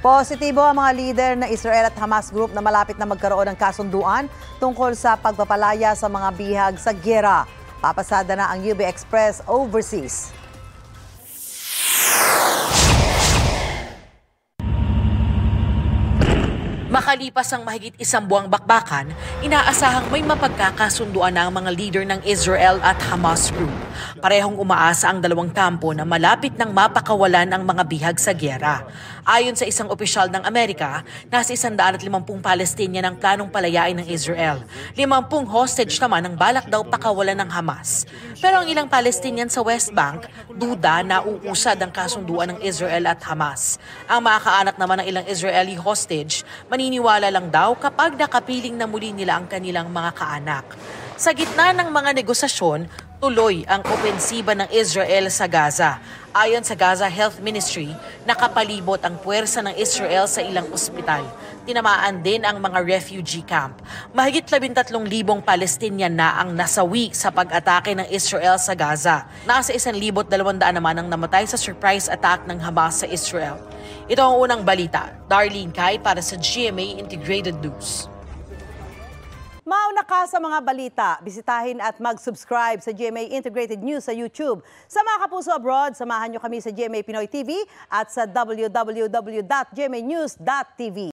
Positibo ang mga leader ng Israel at Hamas group na malapit na magkaroon ng kasunduan tungkol sa pagpapalaya sa mga bihag sa giyera. Papasada na ang UB Express overseas. Makalipas ang mahigit isang buwang bakbakan, inaasahang may mapagkakasunduan na ang mga leader ng Israel at Hamas group. Parehong umaasa ang dalawang kampo na malapit nang mapakawalan ang mga bihag sa giyera. Ayon sa isang opisyal ng Amerika, nasa 150 Palestinian ang planong palayain ng Israel. 50 hostage naman ang balak daw pakawalan ng Hamas. Pero ang ilang Palestinian sa West Bank, duda na uusad ang kasunduan ng Israel at Hamas. Ang mga kaanak naman ng ilang Israeli hostage, maniniwala lang daw kapag nakapiling na muli nila ang kanilang mga kaanak. Sa gitna ng mga negosasyon, tuloy ang opensiba ng Israel sa Gaza. Ayon sa Gaza Health Ministry, nakapalibot ang puwersa ng Israel sa ilang ospital. Tinamaan din ang mga refugee camp. Mahigit 13,000 Palestinian na ang nasawi sa pag-atake ng Israel sa Gaza. Nasa 1,200 naman ang namatay sa surprise attack ng Hamas sa Israel. Ito ang unang balita. Darlene Kai para sa GMA Integrated News. Mauna ka sa mga balita. Bisitahin at mag-subscribe sa GMA Integrated News sa YouTube. Sa mga kapuso abroad, samahan nyo kami sa GMA Pinoy TV at sa www.gmanews.tv.